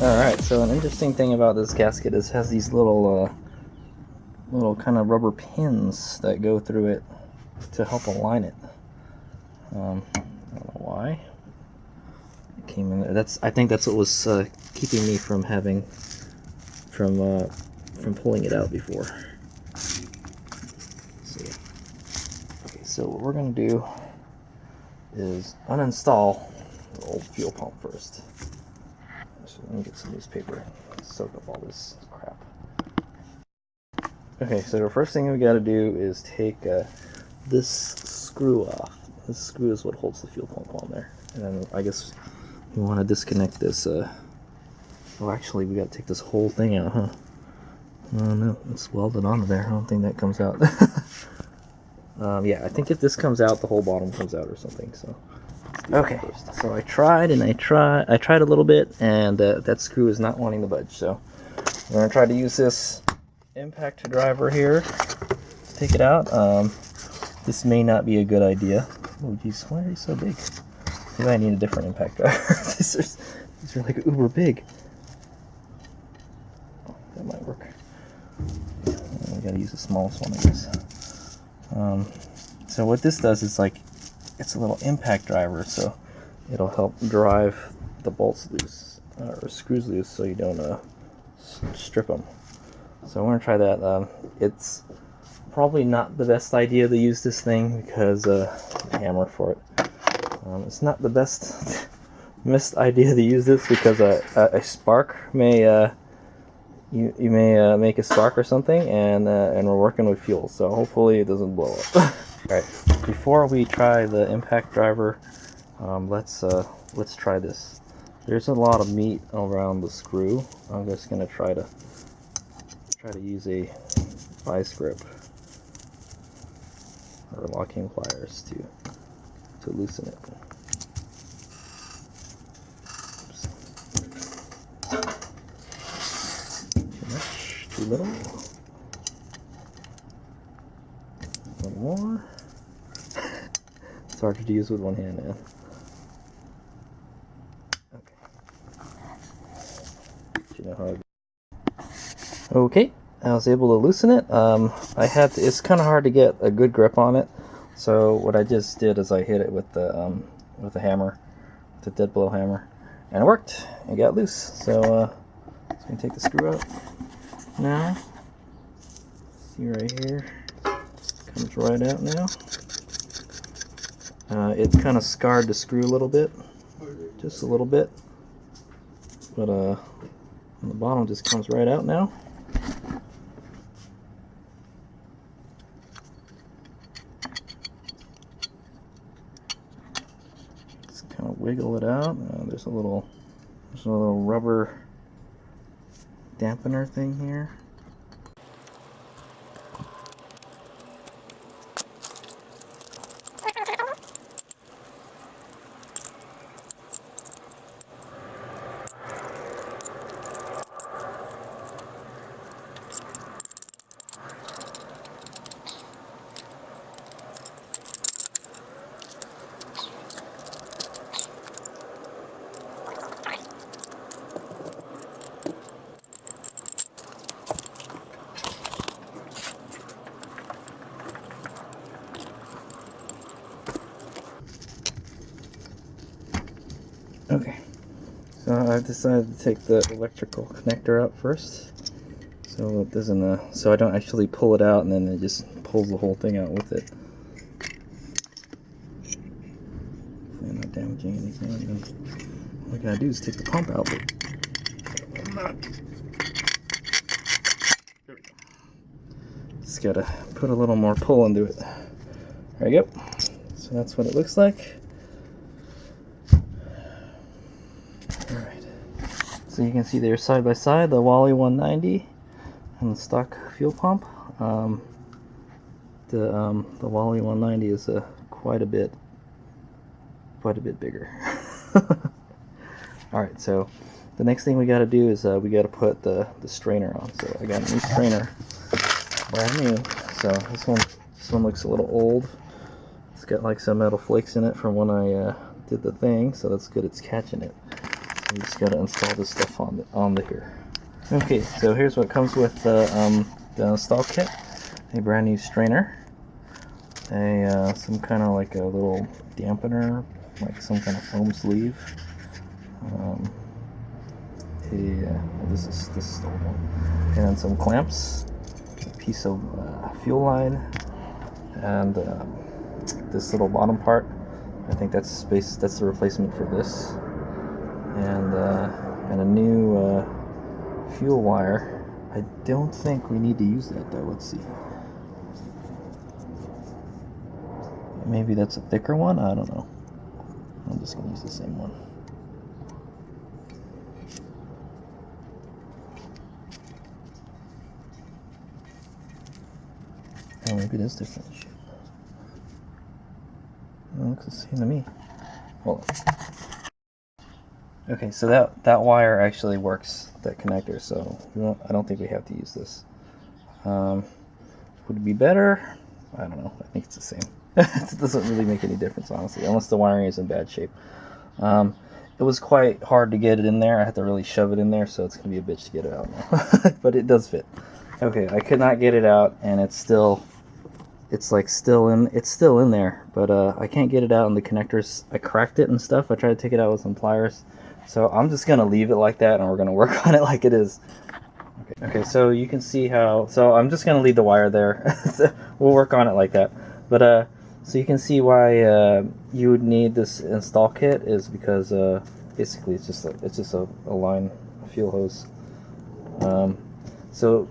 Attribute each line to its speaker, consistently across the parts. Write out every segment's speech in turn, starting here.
Speaker 1: Alright, so an interesting thing about this gasket is it has these little kind of rubber pins that go through it to help align it. I don't know why it came in there. I think that's what was keeping me from pulling it out before. See. Okay, so what we're gonna do is uninstall the old fuel pump first. So let me get some newspaper and soak up all this crap. Okay, so the first thing we got to do is take this screw off. This screw is what holds the fuel pump on there. And then I guess we want to disconnect this. Oh, actually, we got to take this whole thing out, huh? Oh no, it's welded onto there. I don't think that comes out. Yeah, I think if this comes out, the whole bottom comes out or something. So. Okay, so I tried a little bit, and that screw is not wanting to budge. So we're gonna try to use this impact driver here to take it out. This may not be a good idea. Oh geez, why are these so big? Maybe I need a different impact driver. These are like uber big. Oh, that might work. We gotta use the smallest one, I guess. So what this does is it's a little impact driver, so it'll help drive the bolts loose or screws loose, so you don't strip them. So I'm going to try that. It's probably not the best idea to use this thing because hammer for it. It's not the best idea to use this because a spark may you may make a spark or something, and we're working with fuel, so hopefully it doesn't blow up. Alright, before we try the impact driver, let's try this. There's a lot of meat around the screw. I'm just gonna try to use a vice grip or locking pliers to loosen it. Oops. Too much, too little. A little more. It's hard to use with one hand now. Okay. Do you know how Okay, I was able to loosen it. It's kind of hard to get a good grip on it, so what I just did is I hit it with the hammer, the dead blow hammer, and it worked. It got loose. So I'm gonna take the screw out now. See right here, comes right out now. It kind of scarred the screw a little bit, just a little bit, but on the bottom just comes right out now. Just kind of wiggle it out. There's a little rubber dampener thing here. Okay, so I've decided to take the electrical connector out first, so it doesn't, so I don't actually pull it out and then it just pulls the whole thing out with it. I'm not damaging anything. All I gotta do is take the pump out, but I'm not. There we go. Just gotta put a little more pull into it. There you go. So that's what it looks like. So you can see they're side by side, the Wally190 and the stock fuel pump. The Wally190 is quite a bit bigger. All right, so the next thing we got to do is we got to put the strainer on. So I got a new strainer, brand new. So this one looks a little old. It's got like some metal flakes in it from when I did the thing, so that's good. It's catching it. We just gotta install this stuff on the here. Okay, so here's what comes with the install kit: a brand new strainer, some kind of like a little dampener, like some kind of foam sleeve. This is the old one, and then some clamps, a piece of fuel line, and this little bottom part. I think that's the replacement for this, and a new fuel wire. I don't think we need to use that though. Let's see. Maybe that's a thicker one. I don't know. I'm just gonna use the same one. Oh, maybe it is different. It looks the same to me. Hold on. Okay, so that wire actually works, that connector, so I don't think we have to use this. Would it be better? I don't know. I think it's the same. It doesn't really make any difference, honestly, unless the wiring is in bad shape. It was quite hard to get it in there. I had to really shove it in there, so it's going to be a bitch to get it out now. But it does fit. Okay, I could not get it out, and it's still in there, but I can't get it out, and the connectors, I cracked it and stuff. I tried to take it out with some pliers, so I'm just gonna leave it like that, and we're gonna work on it like it is. Okay, so you can see how, so I'm just gonna leave the wire there. We'll work on it like that. But so you can see why you would need this install kit is because basically it's just a line, a fuel hose. So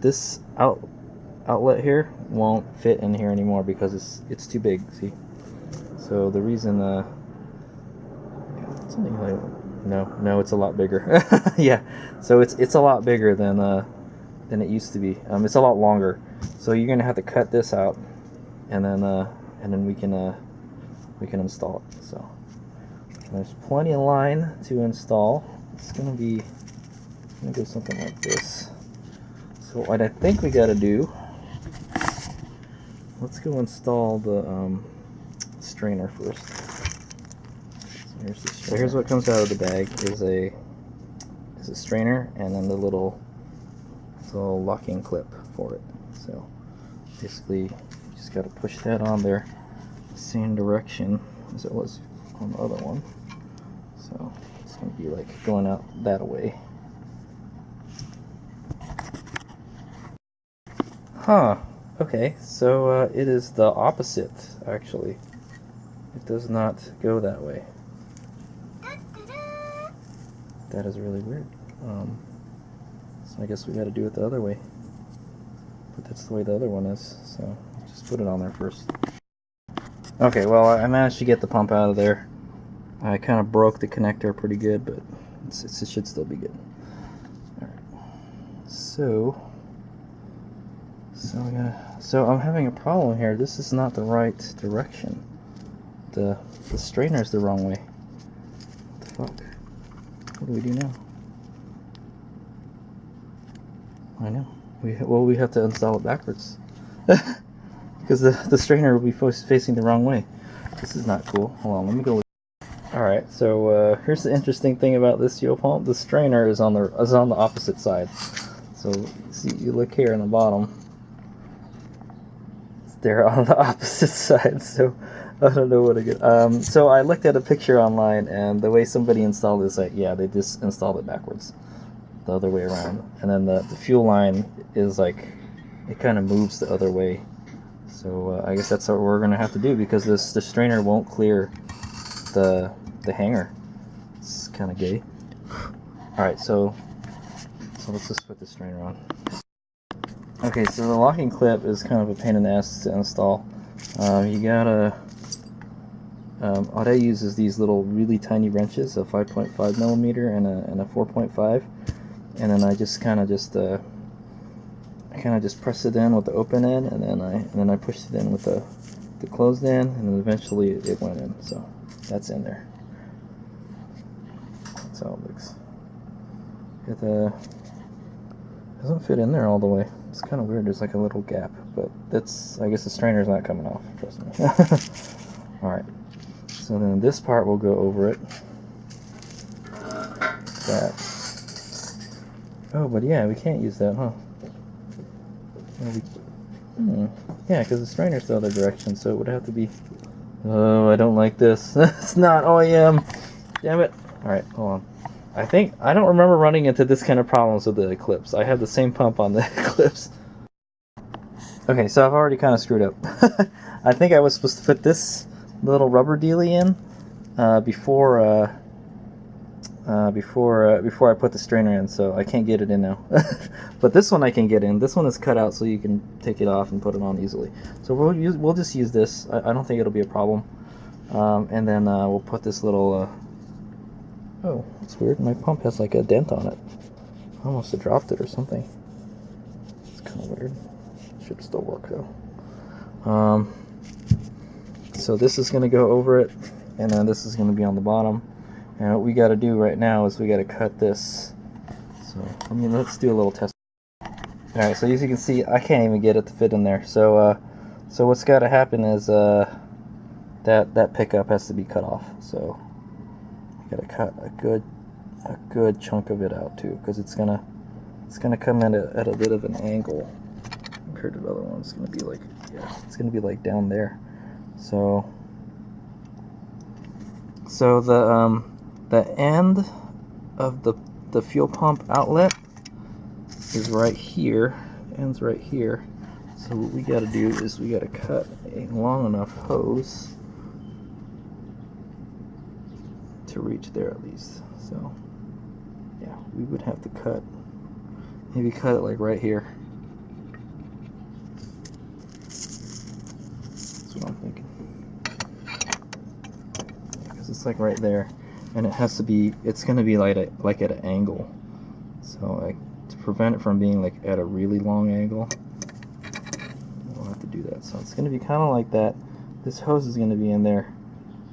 Speaker 1: this outlet here won't fit in here anymore because it's too big. See, so the reason something like, no, it's a lot bigger. Yeah, so it's a lot bigger than it used to be. It's a lot longer, so you're gonna have to cut this out, and then we can install it. So there's plenty of line to install. It's gonna go something like this. So what I think we got to do, let's go install the strainer first. So here's what comes out of the bag: is a strainer, and then the little locking clip for it. So basically, you just got to push that on there, the same direction as it was on the other one. So it's going to be like going out that way. Huh, okay, so it is the opposite, actually. It does not go that way. That is really weird. So I guess we gotta do it the other way. But that's the way the other one is, so just put it on there first. Okay, well, I managed to get the pump out of there. I kind of broke the connector pretty good, but it should still be good. Alright, so I'm having a problem here. This is not the right direction. The strainer's the wrong way. What the fuck? What do we do now? I know. We have to install it backwards. Because the strainer will be facing the wrong way. This is not cool. Hold on, let me go. Alright, so here's the interesting thing about this fuel pump. The strainer is on the opposite side. So see, you look here on the bottom. They're on the opposite side, so I don't know what to get. So I looked at a picture online, and the way somebody installed this, yeah, they just installed it backwards, the other way around. And then the fuel line is like, it kind of moves the other way. So I guess that's what we're gonna have to do, because the strainer won't clear the hanger. It's kind of gay. All right, so let's just put the strainer on. Okay, so the locking clip is kind of a pain in the ass to install. You gotta, what I use is these little really tiny wrenches, a 5.5 millimeter and a 4.5, and then I kind of just press it in with the open end, and then I pushed it in with the closed end, and then eventually it went in. So that's in there. That's how it looks. It doesn't fit in there all the way. It's kind of weird. There's like a little gap, but I guess the strainer's not coming off. Trust me. All right. So then this part will go over it. That. Oh, but yeah, we can't use that, huh? Yeah, because the strainer's the other direction, so it would have to be... Oh, I don't like this. It's not OEM. Damn it. Alright, hold on. I don't remember running into this kind of problems with the Eclipse. I have the same pump on the Eclipse. Okay, so I've already kind of screwed up. I think I was supposed to put this little rubber dealie in before I put the strainer in, so I can't get it in now. But this one I can get in. This one is cut out so you can take it off and put it on easily. So we'll just use this. I don't think it'll be a problem. And then we'll put this little... Oh, it's weird. My pump has like a dent on it. I almost have dropped it or something. It's kind of weird. Should still work though. So this is going to go over it, and then this is going to be on the bottom. And what we got to do right now is we got to cut this. So let's do a little test. All right. So as you can see, I can't even get it to fit in there. So so what's got to happen is that pickup has to be cut off. So you got to cut a good chunk of it out too, because it's gonna come in at a bit of an angle compared to the other one. It's gonna be like, yeah, it's gonna be like down there. So the end of the fuel pump outlet is right here, ends right here. So what we got to do is we got to cut a long enough hose to reach there at least. So yeah, we would have to maybe cut it like right here. That's what I'm thinking. Because it's like right there, and it's going to be like at an angle. So to prevent it from being like at a really long angle, we'll have to do that. So it's going to be kind of like that. This hose is going to be in there.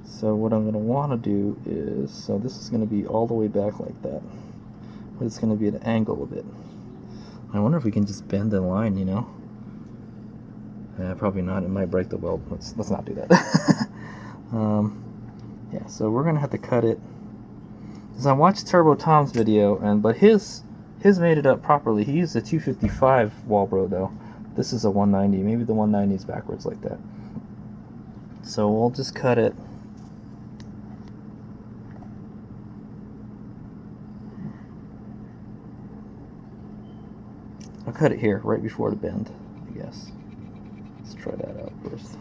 Speaker 1: So what I'm going to want to do is, so this is going to be all the way back like that, but it's going to be at an angle a bit. I wonder if we can just bend the line, you know? Probably not. It might break the weld. Let's not do that. Yeah, so we're going to have to cut it. Because I watched Turbo Tom's video, but his made it up properly. He used a 255 Walbro though. This is a 190. Maybe the 190 is backwards like that. So we'll just cut it. I'll cut it here, right before the bend, I guess. Let's try that out first.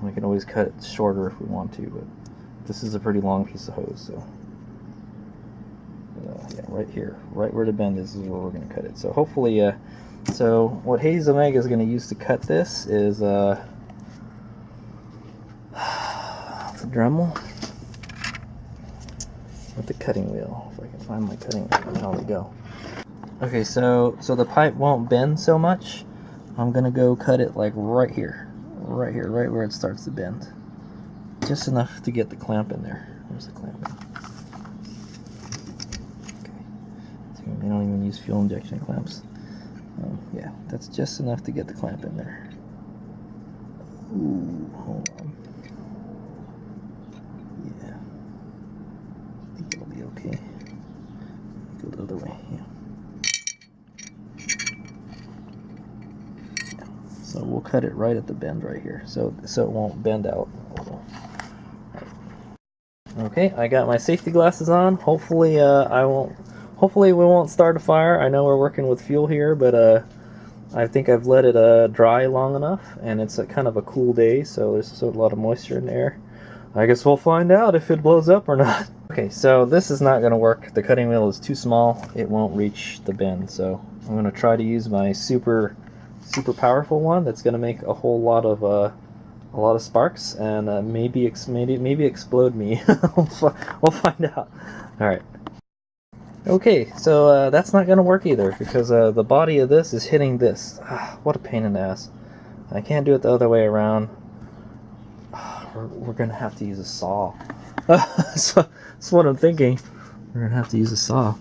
Speaker 1: We can always cut it shorter if we want to, but this is a pretty long piece of hose, so... yeah, right here, right where the bend is where we're going to cut it. So hopefully, so what Hayes Omega is going to use to cut this is the Dremel with the cutting wheel. If I can find my cutting wheel, how we go. Okay, so the pipe won't bend so much. I'm going to go cut it like right here, right where it starts to bend. Just enough to get the clamp in there. Where's the clamp in? They don't even use fuel injection clamps. Yeah, that's just enough to get the clamp in there. Ooh, hold on. Yeah, I think it'll be okay. Go the other way. Yeah. So we'll cut it right at the bend right here, so it won't bend out. Okay, I got my safety glasses on. Hopefully, Hopefully we won't start a fire. I know we're working with fuel here, but I think I've let it dry long enough, and it's kind of a cool day, so there's a lot of moisture in the air. I guess we'll find out if it blows up or not. Okay, so this is not going to work. The cutting wheel is too small. It won't reach the bend, so I'm going to try to use my super powerful one that's going to make a whole lot of sparks, and maybe explode me. We'll find out. All right. Okay, so that's not going to work either, because the body of this is hitting this. What a pain in the ass. I can't do it the other way around. We're going to have to use a saw. So that's what I'm thinking. We're going to have to use a saw.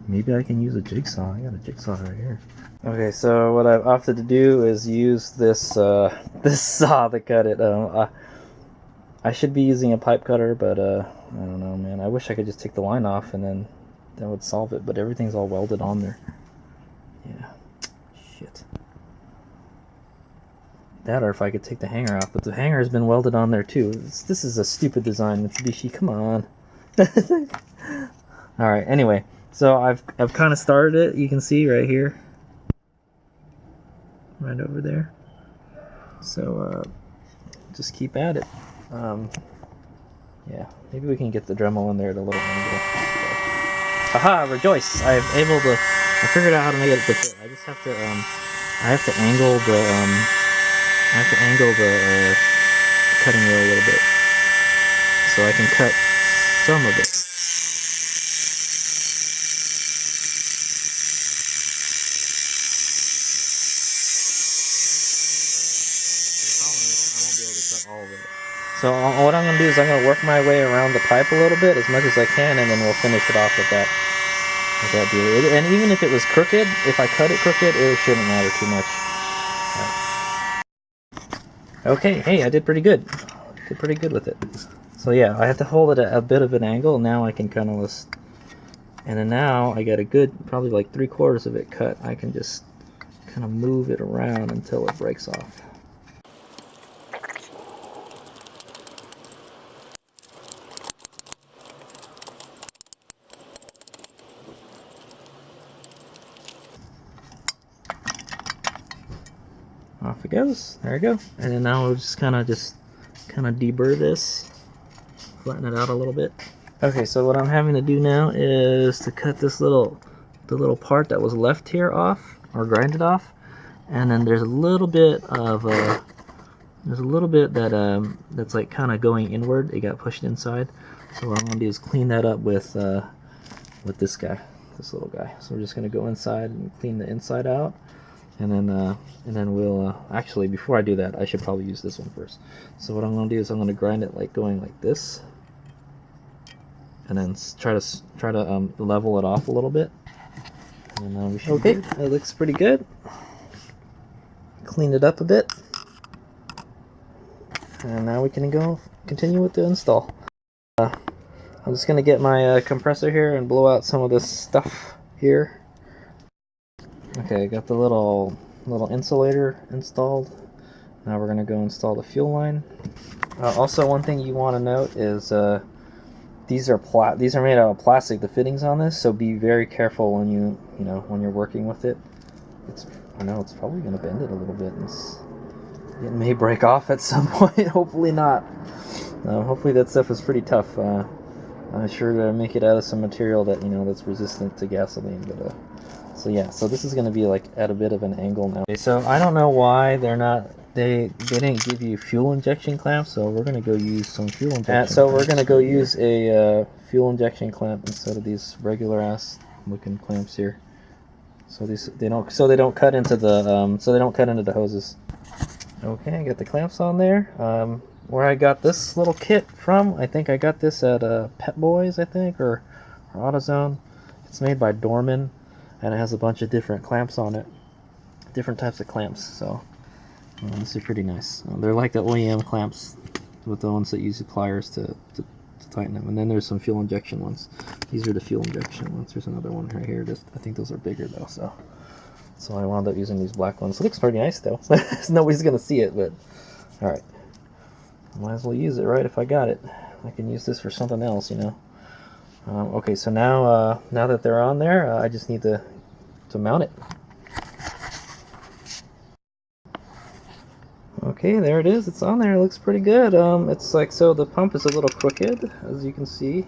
Speaker 1: Maybe I can use a jigsaw. I got a jigsaw right here. Okay, so what I've opted to do is use this this saw to cut it. I should be using a pipe cutter, but I don't know, man. I wish I could just take the line off and then that would solve it, but everything's all welded on there. Yeah, shit. That, or if I could take the hanger off, but the hanger has been welded on there too. This is a stupid design, Mitsubishi. Come on. All right. Anyway, so I've kind of started it. You can see right here, right over there. So just keep at it. Yeah, maybe we can get the Dremel in there at a little angle. Haha! Rejoice! I figured out how to make it to fit. I just have to I have to angle the cutting wheel a little bit so I can cut some of it. The problem is I won't be able to cut all of it. So what I'm going to do is I'm going to work my way around the pipe a little bit as much as I can, and then we'll finish it off with that deal. And even if it was crooked, if I cut it crooked, it shouldn't matter too much. Okay, hey, I did pretty good. Did pretty good with it. So yeah, I have to hold it at a bit of an angle. Now I can kind of list, and then now I got a good, probably like 3/4 of it cut. I can just kind of move it around until it breaks off. Off it goes. There we go. And then now we'll just kind of deburr this, flatten it out a little bit. Okay, so what I'm having to do now is to cut the little part that was left here off, or grind it off. And then there's a little bit of that's like kind of going inward. It got pushed inside. So what I'm gonna do is clean that up with this little guy. So we're just gonna go inside and clean the inside out. And then we'll actually, before I do that, I should probably use this one first. So what I'm going to do is I'm going to grind it like going like this, and then try to level it off a little bit. And we should okay. It looks pretty good. Cleaned it up a bit, and now we can continue with the install. I'm just going to get my compressor here and blow out some of this stuff here. Okay, I got the little insulator installed. Now we're gonna go install the fuel line. Also, one thing you want to note is these are made out of plastic. The fittings on this, so be very careful when when you're working with it. I know it's probably gonna bend it a little bit. It may break off at some point. Hopefully not. Hopefully that stuff is pretty tough. I'm sure to make it out of some material that that's resistant to gasoline, but. So yeah, so this is going to be like at a bit of an angle now. Okay, so I don't know why they didn't give you fuel injection clamps, so we're going to go use some fuel injection clamps. We're going to go use a fuel injection clamp instead of these regular ass looking clamps here. So they don't cut into the hoses. Okay, I got the clamps on there. Where I got this little kit from, I think I got this at Pet Boys, I think, or AutoZone. It's made by Dorman. And it has a bunch of different clamps on it, different types of clamps. So this is pretty nice. They're like the OEM clamps, with the ones that use the pliers to tighten them. And then there's some fuel injection ones. These are the fuel injection ones. There's another one right here. I think those are bigger though. So I wound up using these black ones. It looks pretty nice though. Nobody's gonna see it, but all right. Might as well use it, right? If I got it, I can use this for something else, Okay, so now that they're on there, I just need to mount it. Okay, there it is. It's on there. It looks pretty good. It's like, so the pump is a little crooked, as you can see,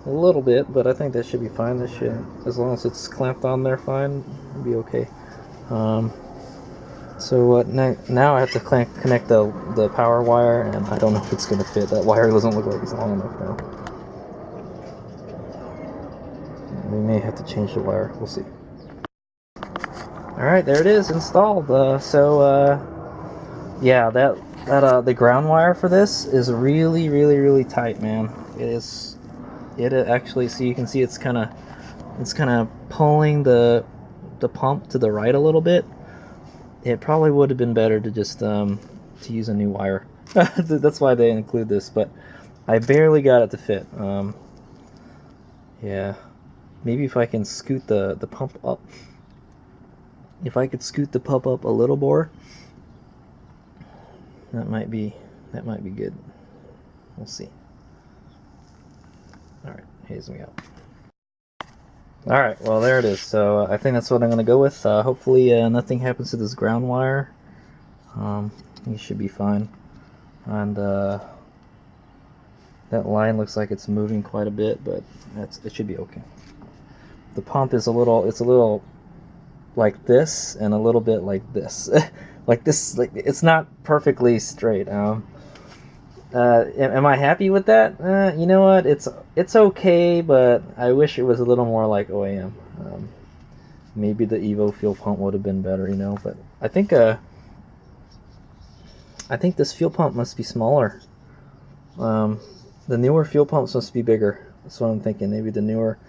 Speaker 1: a little bit, but I think that should be fine. This should, as long as it's clamped on there fine, it'll be okay. So now I have to connect the power wire, and I don't know if it's going to fit. That wire doesn't look like it's long enough now. We may have to change the wire. We'll see. Alright, there it is, installed. Yeah, the ground wire for this is really, really, really tight, man. It actually, so you can see it's kind of pulling the pump to the right a little bit. It probably would have been better to just to use a new wire. That's why they include this, but I barely got it to fit. Yeah, maybe if I can scoot the pump up. If I could scoot the pump up a little more, that might be good. We'll see. All right, haze me out. All right, well there it is. So I think that's what I'm gonna go with. Hopefully nothing happens to this ground wire. It should be fine. And that line looks like it's moving quite a bit, but it should be okay. The pump is a little like this and a little bit like this. Like this, like it's not perfectly straight. Am I happy with that? You know what? It's okay, but I wish it was a little more like OAM. Maybe the Evo fuel pump would have been better, you know. But I think this fuel pump must be smaller. The newer fuel pumps must be bigger. That's what I'm thinking. Maybe the newer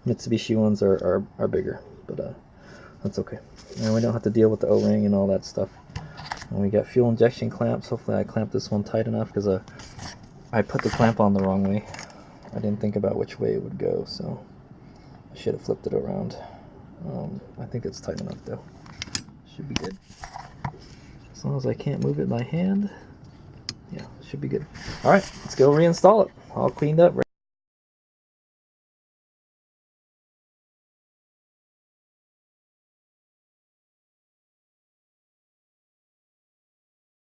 Speaker 1: Mitsubishi ones are bigger, but that's okay. And we don't have to deal with the O-ring and all that stuff. And we got fuel injection clamps. Hopefully I clamped this one tight enough, because I put the clamp on the wrong way. I didn't think about which way it would go, so I should have flipped it around. I think it's tight enough though. Should be good. As long as I can't move it by hand. Yeah, should be good. Alright, let's go reinstall it. All cleaned up.